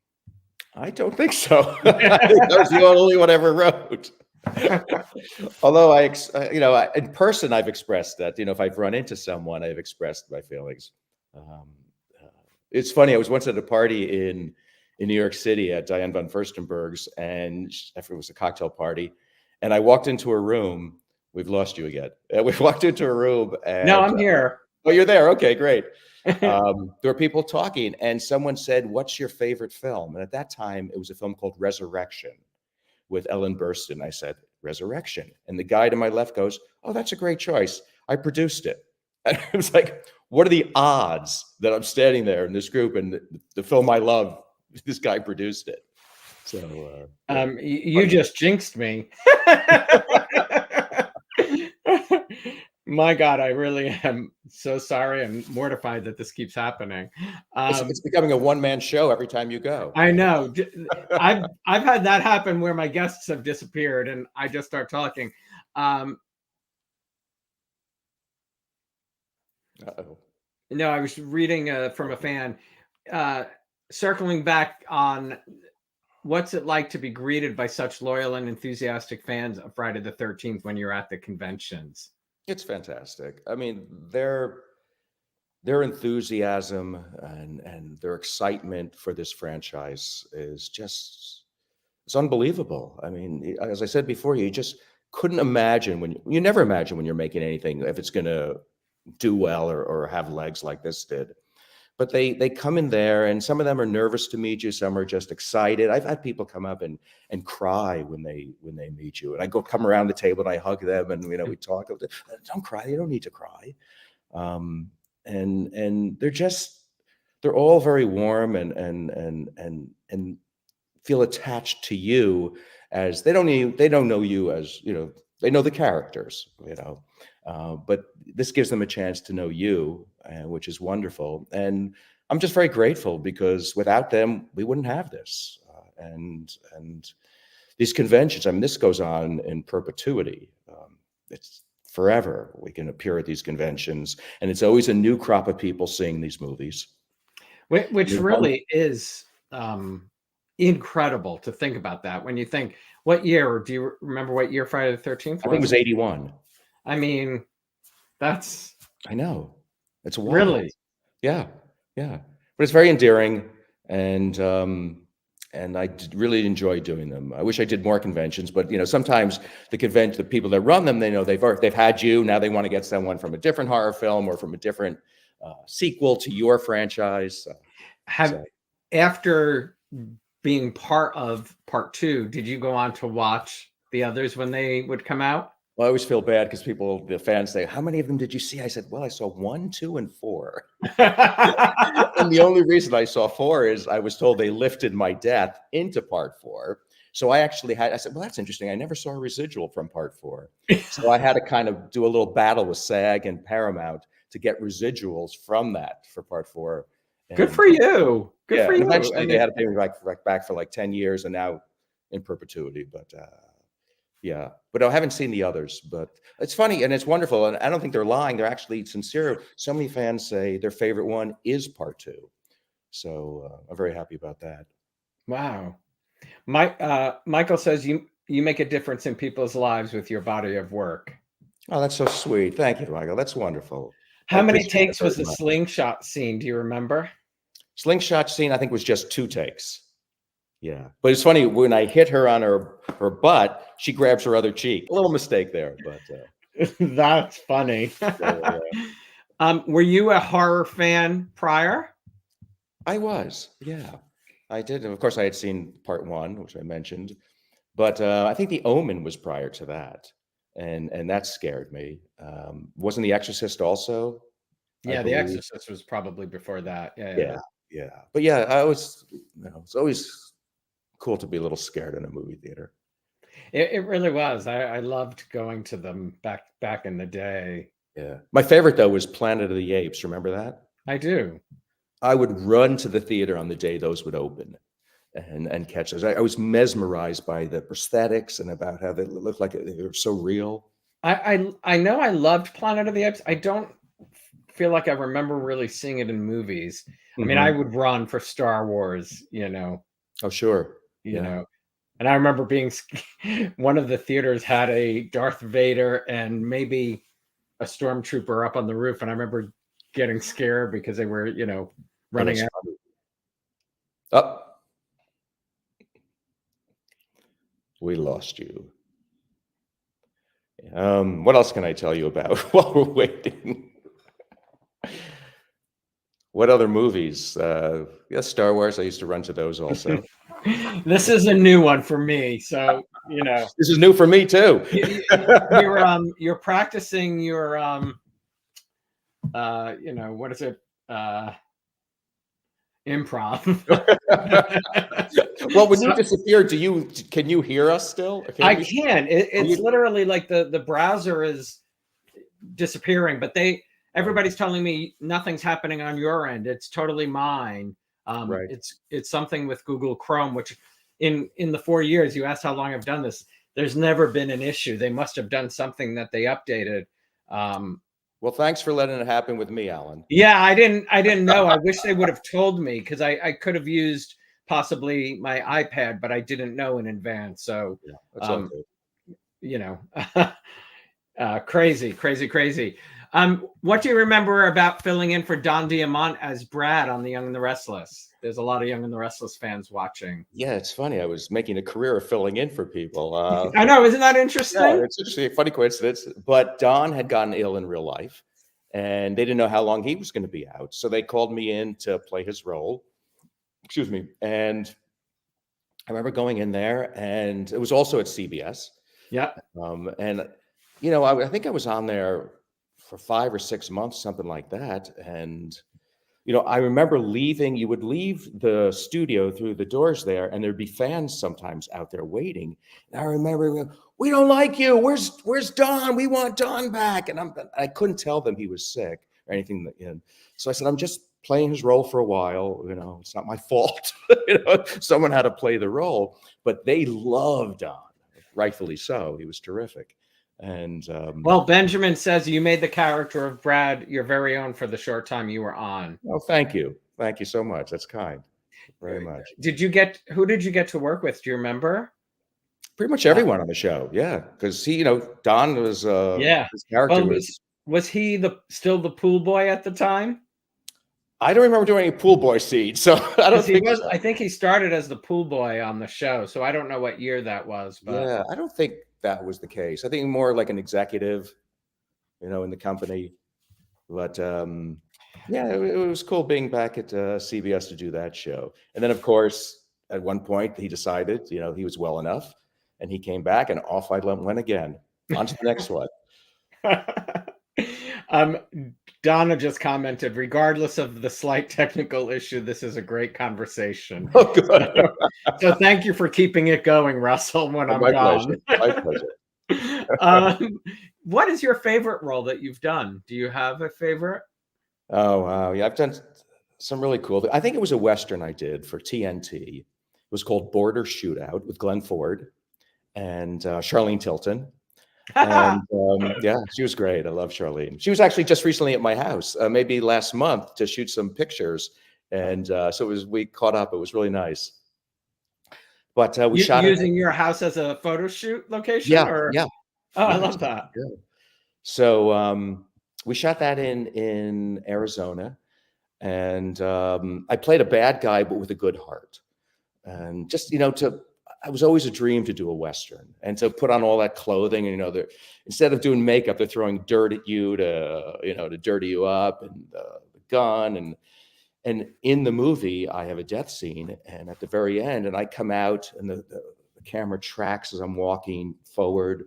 I don't think so. I think that was the only one I ever wrote. Although in person, I've expressed that. If I've run into someone, I've expressed my feelings. Um, uh, it's funny. I was once at a party in New York City at Diane von Furstenberg's, and it was a cocktail party, and I walked into a room. We've lost you again. We walked into a room, No, and I'm here. oh, you're there. Okay, great. There were people talking, and someone said, "What's your favorite film?" And at that time, it was a film called Resurrection with Ellen Burstyn. I said, Resurrection. And the guy to my left goes, "Oh, that's a great choice. I produced it." And I was like, what are the odds that I'm standing there in this group and the film I love, this guy produced it? So, yeah. You just jinxed me. My God, I really am so sorry. I'm mortified that this keeps happening. It's becoming a one-man show every time you go. I know. I've had that happen where my guests have disappeared and I just start talking. Uh-oh. No, I was reading from a fan, circling back on what's it like to be greeted by such loyal and enthusiastic fans of Friday the 13th when you're at the conventions. It's fantastic. I mean, their enthusiasm and their excitement for this franchise is just it's unbelievable. I mean, as I said before, you just couldn't imagine you never imagine when you're making anything if it's going to do well or have legs like this did. But they come in there, and some of them are nervous to meet you. Some are just excited. I've had people come up and cry when they meet you, and I come around the table and I hug them, and we talk. Don't cry. You don't need to cry. And they're all very warm and feel attached to you, as they don't know you as they know the characters, but this gives them a chance to know you, which is wonderful. And I'm just very grateful, because without them we wouldn't have this, and these conventions. I mean, this goes on in perpetuity. It's forever. We can appear at these conventions, and it's always a new crop of people seeing these movies. Which really is incredible to think about that. When you think, what year? Do you remember what year Friday the 13th I think it was? was 81. I mean, that's I know. It's wild. really. Yeah, yeah. But it's very endearing, and really enjoy doing them. I wish I did more conventions, but sometimes the people that run them, they know they've had you. Now they want to get someone from a different horror film or from a different sequel to your franchise. Have After being part of part 2, did you go on to watch the others when they would come out? Well, I always feel bad because the fans say, "How many of them did you see?" I said, "Well, I saw 1, 2, and 4." And the only reason I saw 4 is I was told they lifted my death into part 4. So I said, well, that's interesting. I never saw a residual from part 4. So I had to kind of do a little battle with SAG and Paramount to get residuals from that for part 4. Good for you. Good for And you. eventually they had to pay me back for like 10 years and now in perpetuity. But yeah, but I haven't seen the others. But it's funny and it's wonderful. And I don't think they're lying. They're actually sincere. So many fans say their favorite one is part 2. So I'm very happy about that. Wow. Michael says you make a difference in people's lives with your body of work. Oh, that's so sweet. Thank you, Michael. That's wonderful. How many takes was the slingshot scene? Do you remember? Slingshot scene, I think, was just 2 takes. Yeah. But it's funny, when I hit her on her butt, she grabs her other cheek. A little mistake there, but that's funny. Yeah. Were you a horror fan prior? I was, yeah. I did. And of course, I had seen part 1, which I mentioned. But I think The Omen was prior to that. And that scared me. Wasn't The Exorcist also? Yeah, The Exorcist was probably before that. Yeah. But yeah, it's always cool to be a little scared in a movie theater. It really was. I loved going to them back in the day. Yeah. My favorite though was Planet of the Apes. Remember that? I do. I would run to the theater on the day those would open and catch those. I was mesmerized by the prosthetics and about how they looked like they were so real. I know I loved Planet of the Apes. I don't feel like I remember really seeing it in movies. I mean, I would run for Star Wars, Oh, sure. You know. And I remember being one of the theaters had a Darth Vader and maybe a stormtrooper up on the roof, and I remember getting scared because they were, running out. Oh, we lost you. What else can I tell you about while we're waiting? What other movies? Yeah, Star Wars. I used to run to those also. This is a new one for me, so this is new for me too. You're practicing your what is it? Improv. Well, when you disappear, can you hear us still? I can. It's literally like the browser is disappearing, but everybody's telling me nothing's happening on your end. It's totally mine. Right. It's something with Google Chrome, which in the 4 years you asked how long I've done this, there's never been an issue. They must have done something that they updated. Well, thanks for letting it happen with me, Alan. Yeah, I didn't know. I wish they would have told me because I could have used possibly my iPad, but I didn't know in advance. So yeah, that's okay. Crazy. What do you remember about filling in for Don Diamont as Brad on The Young and the Restless? There's a lot of Young and the Restless fans watching. Yeah, it's funny. I was making a career of filling in for people. I know, isn't that interesting? Yeah, it's interesting, a funny coincidence. But Don had gotten ill in real life, and they didn't know how long he was going to be out. So they called me in to play his role. Excuse me. And I remember going in there, and it was also at CBS. Yeah. And I think I was on there for 5 or 6 months, something like that. And I remember leaving. You would leave the studio through the doors there, and there'd be fans sometimes out there waiting. And I remember, we don't like you. Where's Don? We want Don back. And I couldn't tell them he was sick or anything. So I said, I'm just playing his role for a while. It's not my fault. Someone had to play the role. But they loved Don, rightfully so. He was terrific. And well, Benjamin says you made the character of Brad your very own for the short time you were on. Oh, thank you so much. That's kind. very much. Who did you get to work with? Do you remember? Pretty much everyone on the show, yeah, because Don was Yeah. his character Well, was. was he still the pool boy at the time? I don't remember doing any pool boy scenes, so I don't think so. I think he started as the pool boy on the show, so I don't know what year that was, but Yeah, I don't think that was the case. I think more like an executive, in the company. But yeah, it was cool being back at CBS to do that show. And then, of course, at one point he decided, he was well enough, and he came back, and off I went again. On to the next one. Donna just commented, regardless of the slight technical issue, this is a great conversation. Oh, good. So thank you for keeping it going, Russell, when I'm My gone. pleasure. My pleasure. What is your favorite role that you've done? Do you have a favorite? Oh, wow. Yeah, I've done some really cool. I think it was a Western I did for TNT. It was called Border Shootout with Glenn Ford and Charlene Tilton. And yeah, she was great. I love Charlene. She was actually just recently at my house, maybe last month, to shoot some pictures. And so we caught up. It was really nice. But we shot using your house as a photo shoot location? Yeah, or? yeah. Oh, I love that. Yeah. So we shot that in Arizona, and I played a bad guy, but with a good heart. And just I was always a dream to do a Western and to put on all that clothing. And instead of doing makeup, they're throwing dirt at you to dirty you up, and the gun. And in the movie, I have a death scene, and at the very end, and I come out, and the camera tracks as I'm walking forward,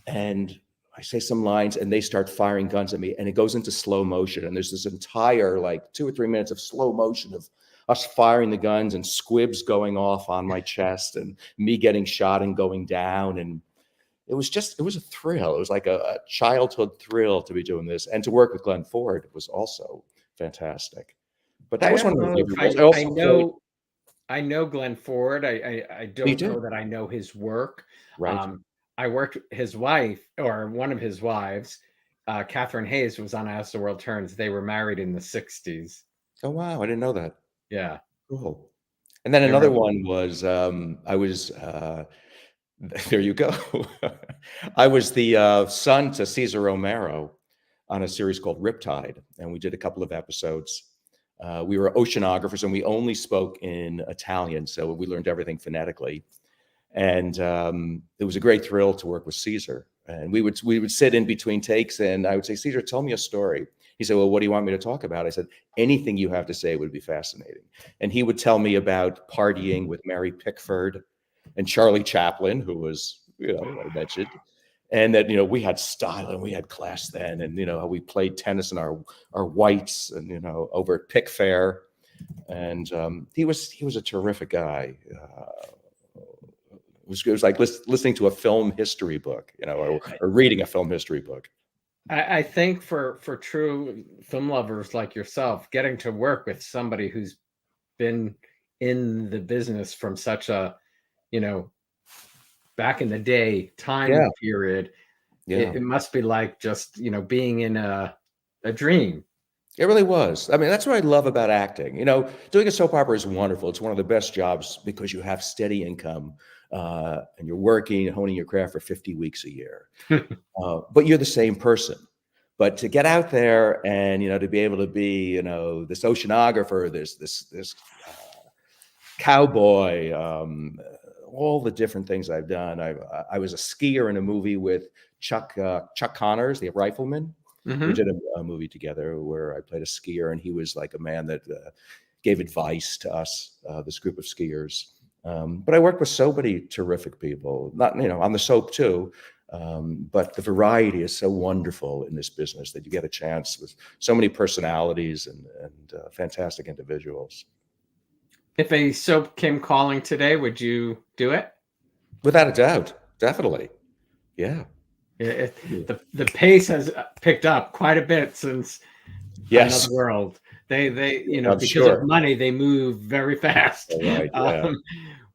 and I say some lines, and they start firing guns at me, and it goes into slow motion. And there's this entire 2 or 3 minutes of slow motion of us firing the guns and squibs going off on my chest and me getting shot and going down. And it was a thrill. It was like a childhood thrill to be doing this, and to work with Glenn Ford was also fantastic. But that was one of my favorite roles. I know Glenn Ford. I don't know that I know his work. Right. I worked his wife, or one of his wives, Catherine Hayes, was on As the World Turns. They were married in the 60s. Oh, wow. I didn't know that. Yeah. Cool. And then another one was, I was, there you go. I was the son to Caesar Romero on a series called Riptide, and we did a couple of episodes. We were oceanographers, and we only spoke in Italian, so we learned everything phonetically. And it was a great thrill to work with Caesar. And we would sit in between takes, and I would say, Caesar, tell me a story. He said, well, what do you want me to talk about? I said, anything you have to say would be fascinating. And he would tell me about partying with Mary Pickford and Charlie Chaplin, who was, I mentioned, and that, we had style and we had class then, and, how we played tennis in our whites and, over at Pick Fair. And he was a terrific guy. It was like listening to a film history book, or reading a film history book. I think for true film lovers like yourself, getting to work with somebody who's been in the business from such a, back in the day time period, it must be like just, being in a dream. It really was. I mean, that's what I love about acting. Doing a soap opera is wonderful. It's one of the best jobs because you have steady income. And you're working and honing your craft for 50 weeks a year, but you're the same person. But to get out there and to be able to be this oceanographer, this cowboy, all the different things I've done. I was a skier in a movie with Chuck Connors, the rifleman. Mm-hmm. We did a movie together where I played a skier, and he was like a man that gave advice to us, this group of skiers. But I worked with so many terrific people, not, on the soap too. But the variety is so wonderful in this business that you get a chance with so many personalities and fantastic individuals. If a soap came calling today, would you do it? Without a doubt. Definitely. Yeah. The pace has picked up quite a bit since Another World. They because of money, they move very fast. Right, yeah.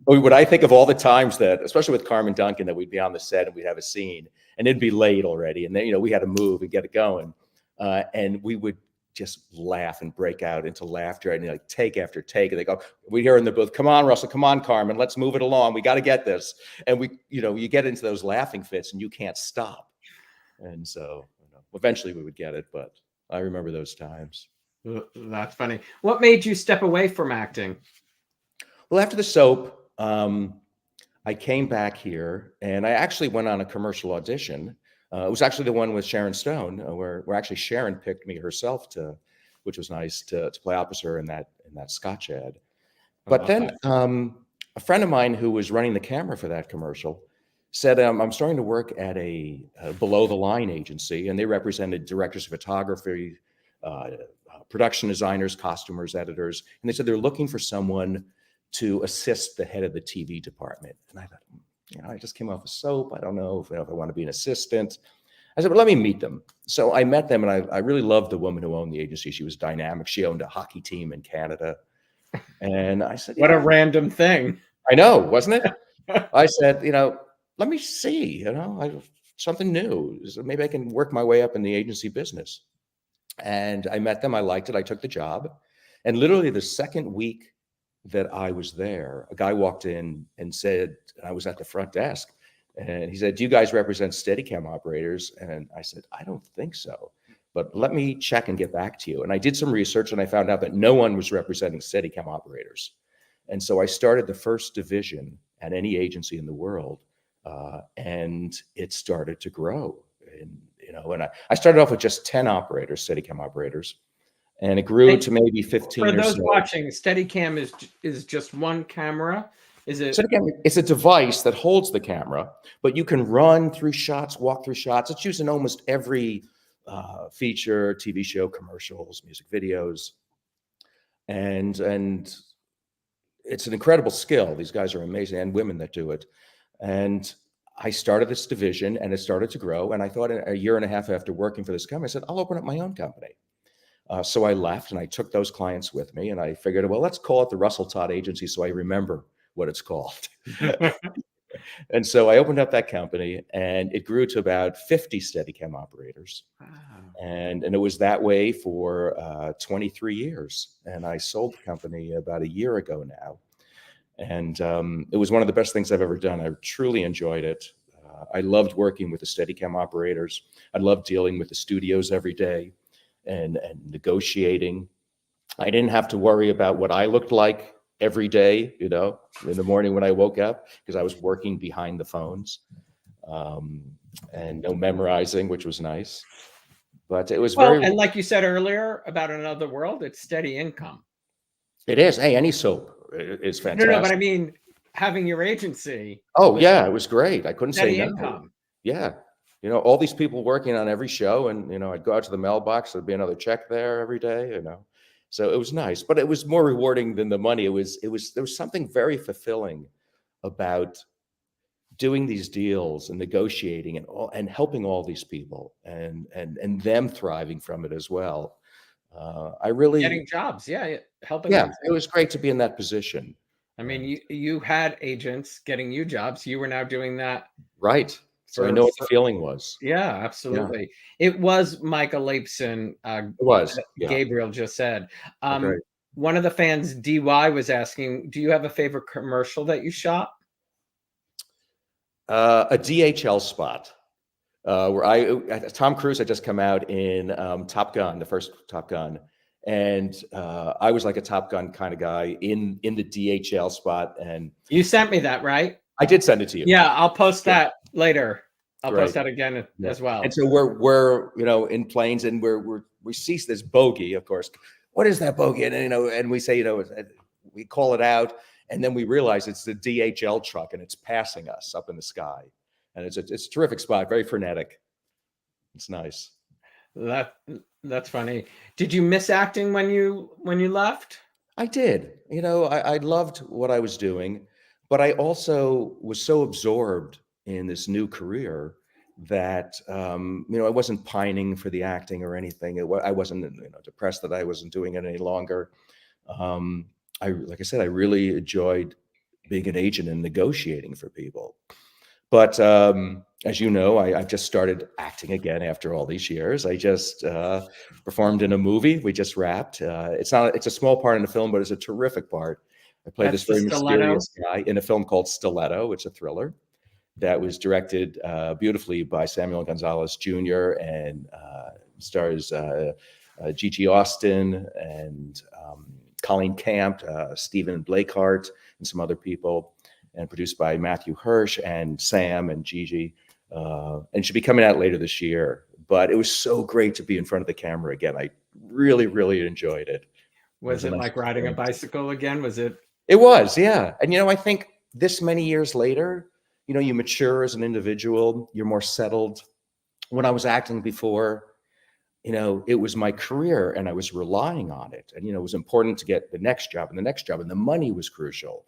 What I think of all the times that, especially with Carmen Duncan, that we'd be on the set and we'd have a scene and it'd be late already. And then, we had to move and get it going. And we would just laugh and break out into laughter, and like take after take. And they go, we hear in the booth, come on, Russell, come on, Carmen, let's move it along. We got to get this. And we, you get into those laughing fits and you can't stop. And so eventually we would get it, but I remember those times. That's funny. What made you step away from acting? Well, after the soap, I came back here and I actually went on a commercial audition. It was actually the one with Sharon Stone, where actually Sharon picked me herself which was nice, to play opposite her in that Scotch ad. But then a friend of mine who was running the camera for that commercial said, I'm starting to work at a below the line agency, and they represented directors of photography, production designers, costumers, editors. And they said they're looking for someone to assist the head of the TV department. And I thought, I just came off a soap. I don't know if I want to be an assistant. I said, well, let me meet them. So I met them, and I really loved the woman who owned the agency. She was dynamic. She owned a hockey team in Canada. And I said, what a random thing. I know, wasn't it? I said, let me see, something new. Maybe I can work my way up in the agency business. And I met them. I liked it. I took the job. And literally the second week that I was there, a guy walked in and said, I was at the front desk, and he said, do you guys represent Steadicam operators? And I said, I don't think so, but let me check and get back to you. And I did some research, and I found out that no one was representing Steadicam operators. And so I started the first division at any agency in the world, and it started to grow. And I started off with just 10 operators, Steadicam operators. And it grew to maybe 15 or so. For those watching, Steadicam is just one camera. Is it? Steadicam, it's a device that holds the camera, but you can run through shots, walk through shots. It's used in almost every feature, TV show, commercials, music videos, and it's an incredible skill. These guys are amazing, and women that do it. And I started this division, and it started to grow. And I thought, a year and a half after working for this company, I said, I'll open up my own company. So I left, and I took those clients with me, and I figured, well, let's call it the Russell Todd Agency so I remember what it's called. And so I opened up that company, and it grew to about 50 Steadicam operators. Wow. And it was that way for 23 years. And I sold the company about a year ago now. And it was one of the best things I've ever done. I truly enjoyed it. I loved working with the Steadicam operators. I loved dealing with the studios every day. And negotiating. I didn't have to worry about what I looked like every day, in the morning when I woke up, because I was working behind the phones, and no memorizing, which was nice. But it was and like you said earlier about Another World, it's steady income. It is. Hey, any soap is fantastic. No, but I mean, having your agency. Oh yeah, it was great. I couldn't say no. Income. Yeah. All these people working on every show, and, I'd go out to the mailbox, there'd be another check there every day, So it was nice, but it was more rewarding than the money. There was something very fulfilling about doing these deals and negotiating and helping all these people and them thriving from it as well. I really getting jobs. Yeah. Helping. Yeah. It was great to be in that position. I mean, you had agents getting you jobs. You were now doing that. Right. So I know what the feeling was. Yeah, absolutely. Yeah. It was Michael Lapson. It was. Yeah. Gabriel just said. One of the fans, DY, was asking, do you have a favorite commercial that you shot? A DHL spot where Tom Cruise had just come out in Top Gun, the first Top Gun. And I was like a Top Gun kind of guy in the DHL spot. And you sent me that, right? I did send it to you. Yeah, I'll post that later. I'll post that again as well. And so we're in planes, and we see this bogey, of course. What is that bogey? And and we say, we call it out, and then we realize it's the DHL truck, and it's passing us up in the sky. And it's a terrific spot, very frenetic. It's nice. That's funny. Did you miss acting when you left? I did. I loved what I was doing, but I also was so absorbed in this new career that I wasn't pining for the acting or anything. I wasn't depressed that I wasn't doing it any longer. Like I said, I really enjoyed being an agent and negotiating for people. But as you know, I've just started acting again after all these years. I just performed in a movie. We just wrapped. It's a small part in the film, but it's a terrific part. I play That's this the very Stiletto. mysterious guy in a film called Stiletto. It's a thriller that was directed beautifully by Samuel Gonzalez Jr. and stars Gigi Austin and Colleen Camp, Stephen Blakehart, and some other people, and produced by Matthew Hirsch and Sam and Gigi. And should be coming out later this year. But it was so great to be in front of the camera again. I really, really enjoyed it. Was A it nice like riding a experience. bicycle again? Was it? It was, yeah. And I think this many years later, you mature as an individual. You're more settled. When I was acting before, it was my career and I was relying on it. And, it was important to get the next job and the next job, and the money was crucial.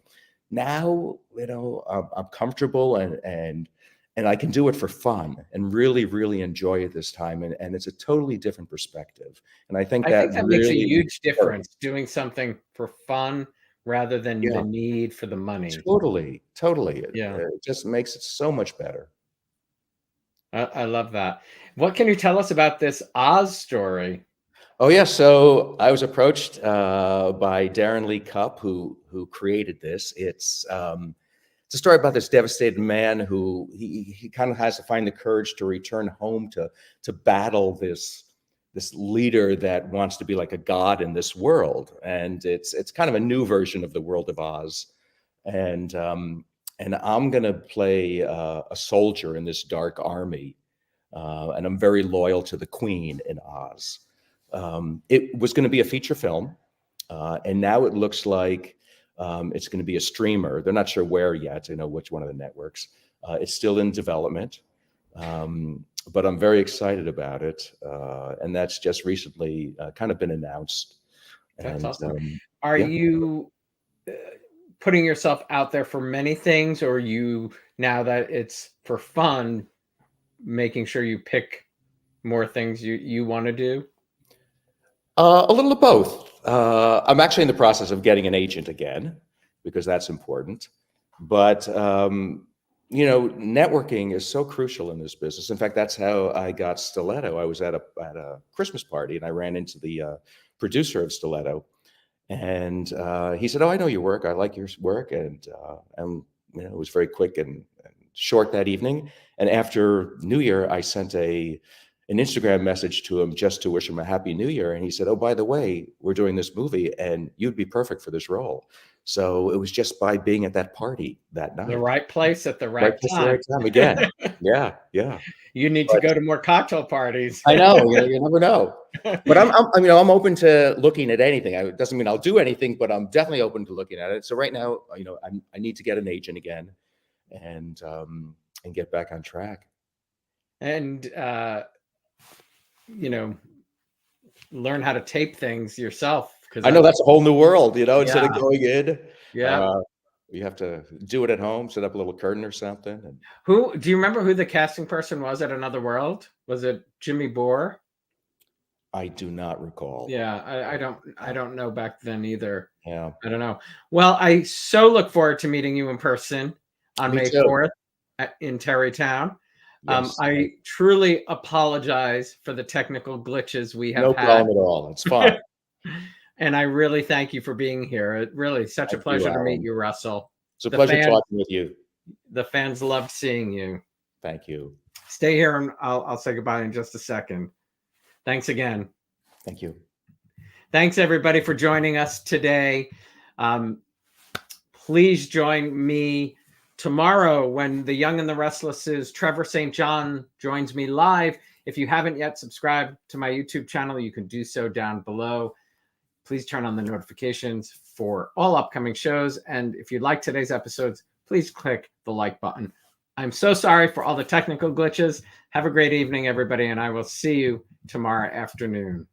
Now, I'm comfortable and I can do it for fun and really, really enjoy it this time. And it's a totally different perspective. And I think I that think that makes a really huge works. difference, doing something for fun rather than the Yeah, need for the money. totally, totally. Yeah, It just makes it so much better. I love that. What can you tell us about this Oz story? Oh yeah, so I was approached by Darren Lee Cupp, who created this. It's a story about this devastated man who he kind of has to find the courage to return home to battle this leader that wants to be like a god in this world, and it's kind of a new version of the world of Oz, and I'm gonna play a soldier in this dark army, and I'm very loyal to the Queen in Oz. It was going to be a feature film, and now it looks like it's going to be a streamer. They're not sure where yet, which one of the networks. It's still in development, but I'm very excited about it, and that's just recently kind of been announced. That's And awesome. Are yeah. you putting yourself out there for many things, or are you, now that it's for fun, making sure you pick more things you want to do? A little of both. I'm actually in the process of getting an agent again because that's important. But networking is so crucial in this business. In fact, that's how I got Stiletto. I was at a Christmas party and I ran into the producer of Stiletto, and he said, "Oh, I know your work. I like your work." And it was very quick and short that evening. And after New Year, I sent an Instagram message to him just to wish him a happy New Year. And he said, "Oh, by the way, we're doing this movie and you'd be perfect for this role." So it was just by being at that party that night. The right place at the Right right place, the time. right time again. Yeah, yeah. You need to go to more cocktail parties. I know, you never know. But I'm open to looking at anything. It doesn't mean I'll do anything, but I'm definitely open to looking at it. So right now, I need to get an agent again and get back on track. And learn how to tape things yourself, because I know that's a whole new world, instead of Yeah. going in. Yeah. You have to do it at home, set up a little curtain or something. And Who do you remember who the casting person was at Another World? Was it Jimmy Bohr? I do not recall. Yeah, I don't know back then either. Yeah. I don't know. Well, I so look forward to meeting you in person on Me May too. 4th in Terrytown. Yes. I truly apologize for the technical glitches we have No had. problem at all. It's fine. And I really thank you for being here. It really such a pleasure to meet you, Russell. It's a pleasure talking with you. The fans loved seeing you. Thank you. Stay here and I'll say goodbye in just a second. Thanks again. Thank you. Thanks everybody for joining us today. Please join me tomorrow when The Young and the Restless's Trevor St. John joins me live. If you haven't yet subscribed to my YouTube channel, you can do so down below. Please turn on the notifications for all upcoming shows. And if you like today's episodes, please click the like button. I'm so sorry for all the technical glitches. Have a great evening, everybody, and I will see you tomorrow afternoon.